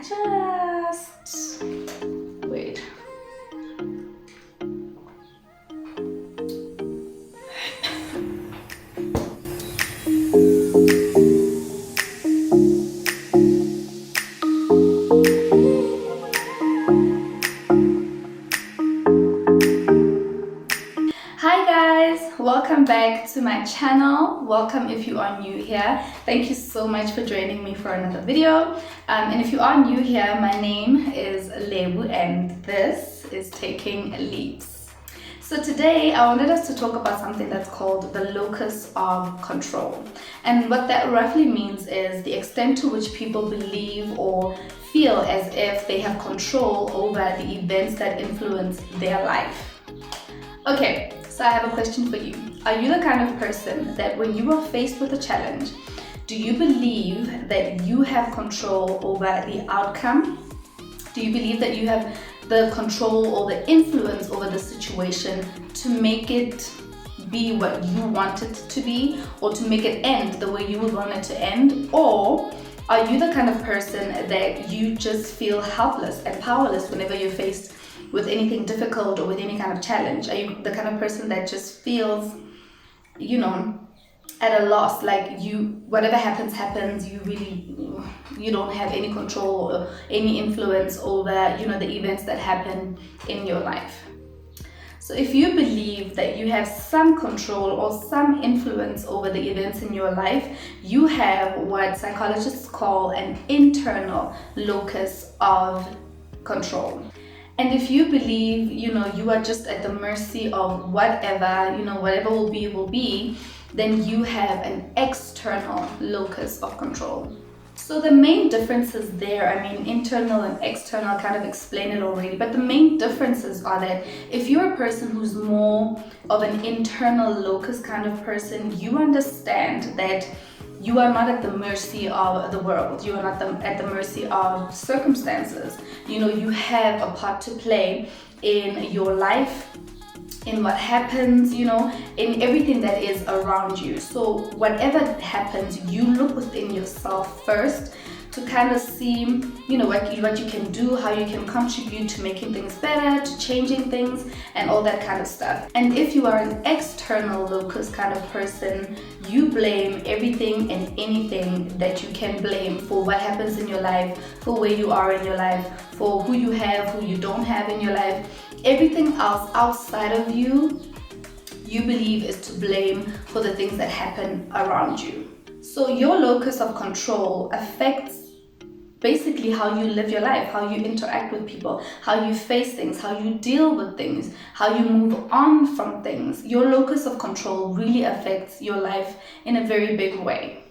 just wait. Hi guys, welcome back to my channel. Welcome if you are new here. Thank you so much for joining me for another video. And if you are new here, my name is Lebo and this is Taking Leaps. So today I wanted us to talk about something that's called the locus of control. And what that roughly means is the extent to which people believe or feel as if they have control over the events that influence their life. Okay, so I have a question for you. Are you the kind of person that when you are faced with a challenge, do you believe that you have control over the outcome? Do you believe that you have the control or the influence over the situation to make it be what you want it to be, or to make it end the way you would want it to end? Or are you the kind of person that you just feel helpless and powerless whenever you're faced with anything difficult or with any kind of challenge? Are you the kind of person that just feels, at a loss, like whatever happens, you don't have any control or any influence over, the events that happen in your life? So if you believe that you have some control or some influence over the events in your life, you have what psychologists call an internal locus of control. And if you believe, you are just at the mercy of whatever, whatever will be, then you have an external locus of control. So the main differences there, internal and external kind of explain it already, but the main differences are that if you're a person who's more of an internal locus kind of person, you understand that you are not at the mercy of the world. You are not at the mercy of circumstances. You have a part to play in your life, in what happens, in everything that is around you. So whatever happens, you look within yourself first to kind of see, what you can do, how you can contribute to making things better, to changing things, and all that kind of stuff. And if you are an external locus kind of person, you blame everything and anything that you can blame for what happens in your life, for where you are in your life, for who you have, who you don't have in your life. Everything else outside of you believe is to blame for the things that happen around you. So your locus of control affects basically how you live your life, how you interact with people, how you face things, how you deal with things, how you move on from things. Your locus of control really affects your life in a very big way.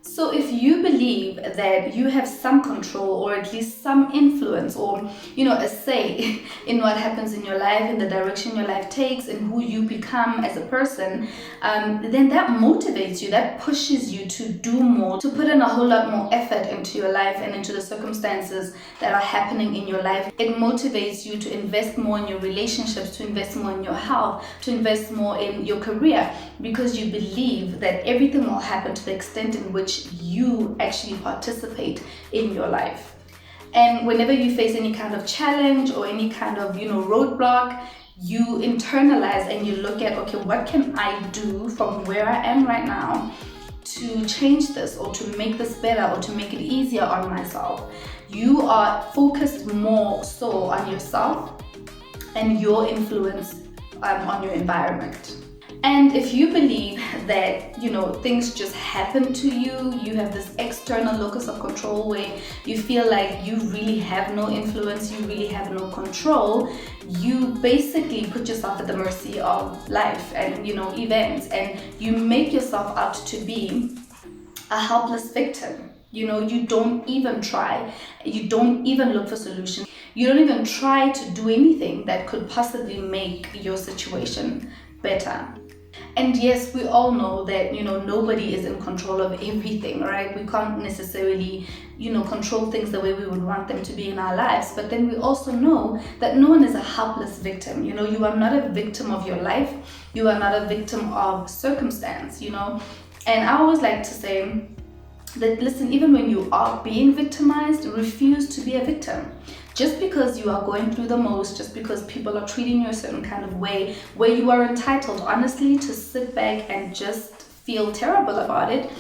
So if you believe that you have some control or at least some influence or, a say in what happens in your life, in the direction your life takes, and who you become as a person, then that motivates you, that pushes you to do more, to put in a whole lot more effort into your life and into the circumstances that are happening in your life. It motivates you to invest more in your relationships, to invest more in your health, to invest more in your career, because you believe that everything will happen to the extent in which you actually participate in your life. And whenever you face any kind of challenge or any kind of roadblock, you internalize and you look at, okay, what can I do from where I am right now to change this, or to make this better, or to make it easier on myself? You are focused more so on yourself and your influence on your environment. And if you believe that, things just happen to you, you have this external locus of control where you feel like you really have no influence, you really have no control, you basically put yourself at the mercy of life and, events, and you make yourself out to be a helpless victim. You don't even try, you don't even look for solutions, you don't even try to do anything that could possibly make your situation better. And yes, we all know that, nobody is in control of everything, right? We can't necessarily, control things the way we would want them to be in our lives. But then we also know that no one is a helpless victim. You are not a victim of your life. You are not a victim of circumstance, And I always like to say, that, listen, even when you are being victimized, refuse to be a victim. Just because you are going through the most, just because people are treating you a certain kind of way, where you are entitled, honestly, to sit back and just feel terrible about it,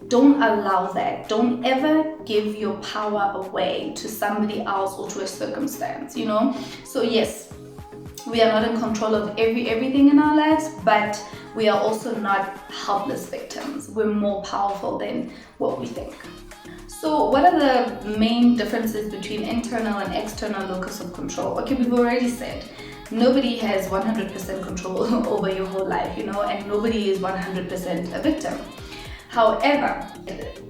don't allow that. Don't ever give your power away to somebody else or to a circumstance, you know? So yes, we are not in control of everything in our lives, but we are also not helpless victims. We're more powerful than what we think. So what are the main differences between internal and external locus of control? Okay, we've already said nobody has 100% control over your whole life, you know, and nobody is 100% a victim. However,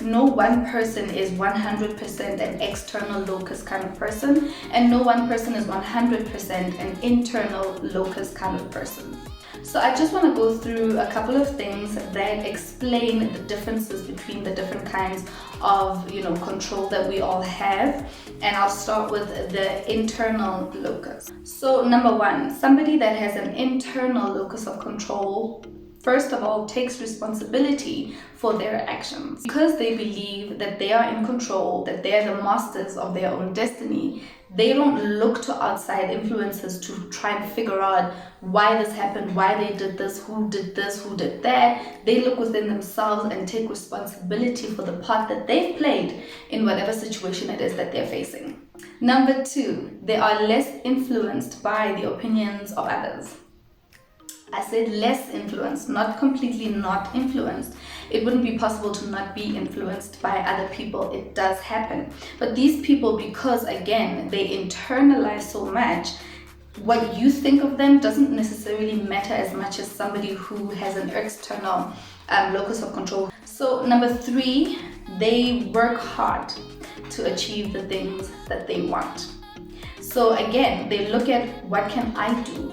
no one person is 100% an external locus kind of person, and no one person is 100% an internal locus kind of person. So I just want to go through a couple of things that explain the differences between the different kinds of, you know, control that we all have. And I'll start with the internal locus. So number one, somebody that has an internal locus of control, first of all, takes responsibility for their actions. Because they believe that they are in control, that they are the masters of their own destiny, they don't look to outside influences to try and figure out why this happened, why they did this, who did that. They look within themselves and take responsibility for the part that they've played in whatever situation it is that they're facing. Number two, they are less influenced by the opinions of others. I said less influenced, not completely not influenced. It wouldn't be possible to not be influenced by other people. It does happen. But these people, because again, they internalize so much, what you think of them doesn't necessarily matter as much as somebody who has an external locus of control. So number three, they work hard to achieve the things that they want. So again, they look at what can I do,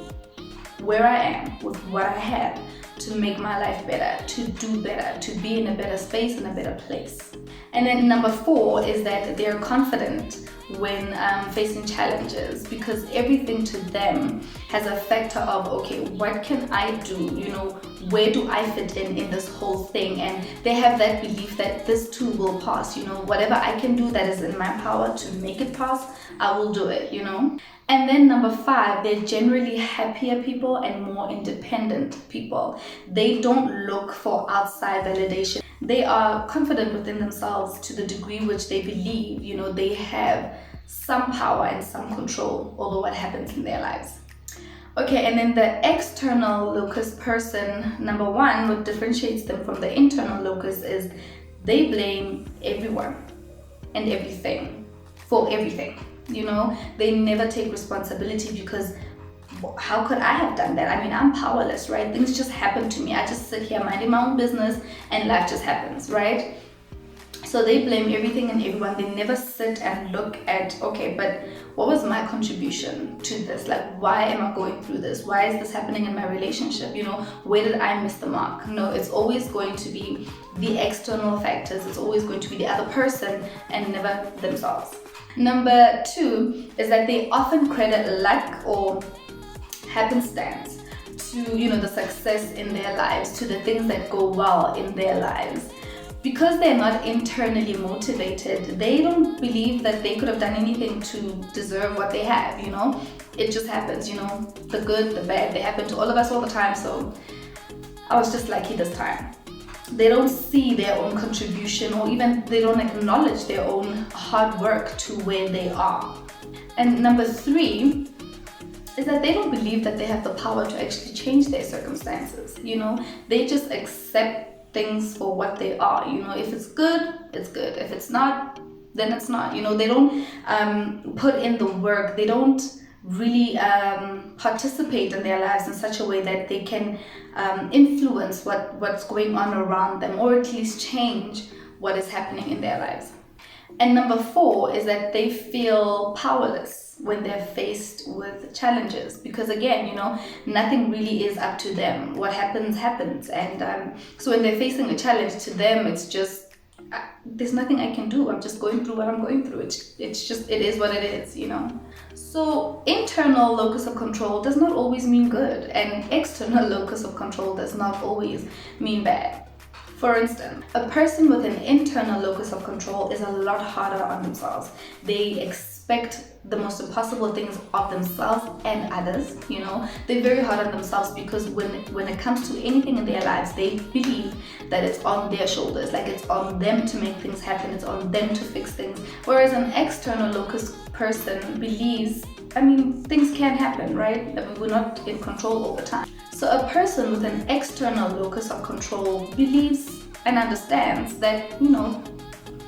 where I am with what I have, to make my life better, to do better, to be in a better space, in a better place. And then number four is that they're confident when facing challenges, because everything to them has a factor of, okay, what can I do? You know, where do I fit in this whole thing? And they have that belief that this too will pass. You know, whatever I can do that is in my power to make it pass, I will do it, you know. And then number five, they're generally happier people and more independent people. They don't look for outside validation. They are confident within themselves to the degree which they believe, you know, they have some power and some control over what happens in their lives. Okay, and then the external locus person, number one, what differentiates them from the internal locus is they blame everyone and everything for everything. You know, they never take responsibility, because how could I have done that? I mean, I'm powerless, right? Things just happen to me. I just sit here minding my own business and life just happens, right? So they blame everything and everyone. They never sit and look at, okay, but what was my contribution to this? Like, why am I going through this? Why is this happening in my relationship? You know, where did I miss the mark? No, it's always going to be the external factors. It's always going to be the other person and never themselves. Number two is that they often credit luck or happenstance to, you know, the success in their lives, to the things that go well in their lives. Because they're not internally motivated, they don't believe that they could have done anything to deserve what they have, you know. It just happens, you know, the good, the bad, they happen to all of us all the time. So I was just lucky this time. They don't see their own contribution, or even they don't acknowledge their own hard work to where they are. And number three is that they don't believe that they have the power to actually change their circumstances. You know, they just accept things for what they are. You know, if it's good, it's good. If it's not, then it's not. You know, they don't put in the work. They don't really participate in their lives in such a way that they can influence what's going on around them, or at least change what is happening in their lives. And number four is that they feel powerless when they're faced with challenges, because again, you know, nothing really is up to them. What happens happens. And so when they're facing a challenge, to them it's just, there's nothing I can do. I'm just going through what I'm going through. It's just, it is what it is, you know. So internal locus of control does not always mean good, and external locus of control does not always mean bad. For instance, a person with an internal locus of control is a lot harder on themselves. They expect the most impossible things of themselves and others. They're very hard on themselves because when it comes to anything in their lives, they believe that it's on their shoulders, like it's on them to make things happen, it's on them to fix things. Whereas an external locus person believes, things can happen, right? We're not in control all the time. So a person with an external locus of control believes and understands that,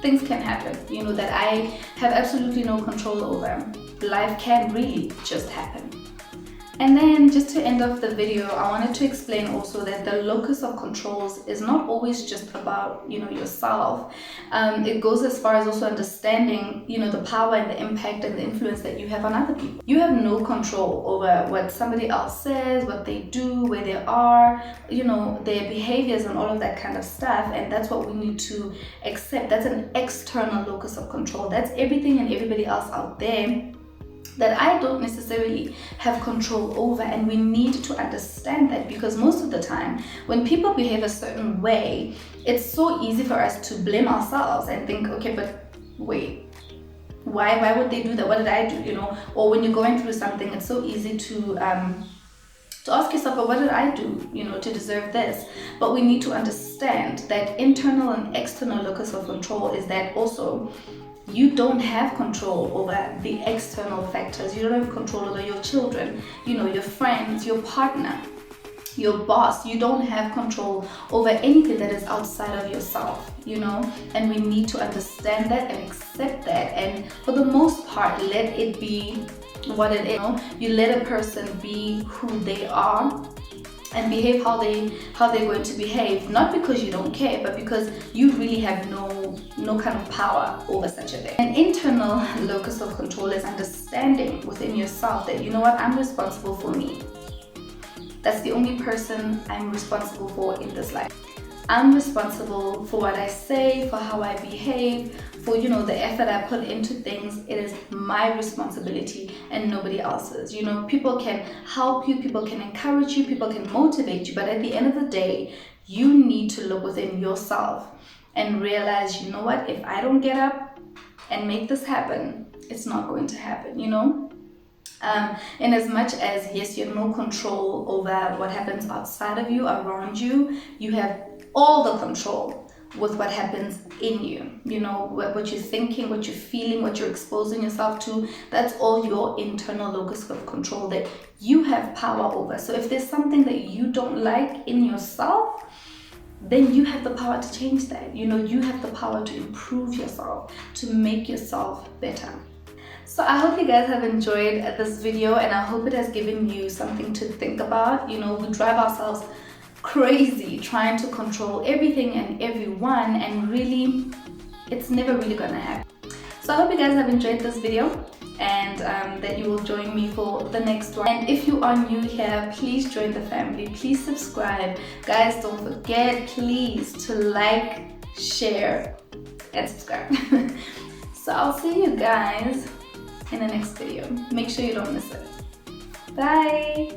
things can happen, that I have absolutely no control over. Life can really just happen. And then just to end off the video, I wanted to explain also that the locus of controls is not always just about, yourself. It goes as far as also understanding, the power and the impact and the influence that you have on other people. You have no control over what somebody else says, what they do, where they are, their behaviors and all of that kind of stuff. And that's what we need to accept. That's an external locus of control. That's everything and everybody else out there that I don't necessarily have control over, and we need to understand that, because most of the time when people behave a certain way, it's so easy for us to blame ourselves and think, okay, but wait, why would they do that? What did I do? Or when you're going through something, it's so easy to ask yourself, well, what did I do, to deserve this? But we need to understand that internal and external locus of control is that also you don't have control over the external factors. You don't have control over your children, your friends, your partner, your boss. You don't have control over anything that is outside of yourself, and we need to understand that and accept that. And for the most part, let it be what it is. You let a person be who they are and behave how they're going to behave, not because you don't care, but because you really have no kind of power over such a thing. An internal locus of control is understanding within yourself that, I'm responsible for me. That's the only person I'm responsible for in this life. I'm responsible for what I say, for how I behave, for the effort I put into things. It is my responsibility and nobody else's. People can help you, people can encourage you, people can motivate you, but at the end of the day, you need to look within yourself and realize, if I don't get up and make this happen, it's not going to happen. In as much as, yes, you have no control over what happens outside of you, around you, you have all the control with what happens in you. What you're thinking, what you're feeling, what you're exposing yourself to, that's all your internal locus of control that you have power over. So if there's something that you don't like in yourself, then you have the power to change that. You have the power to improve yourself, to make yourself better. So I hope you guys have enjoyed this video, and I hope it has given you something to think about. We drive ourselves crazy trying to control everything and everyone, and really it's never really gonna happen. So I hope you guys have enjoyed this video, and that you will join me for the next one. And if you are new here, please join the family, please subscribe. Guys, don't forget, please, to like, share and subscribe. So I'll see you guys in the next video. Make sure you don't miss it. Bye.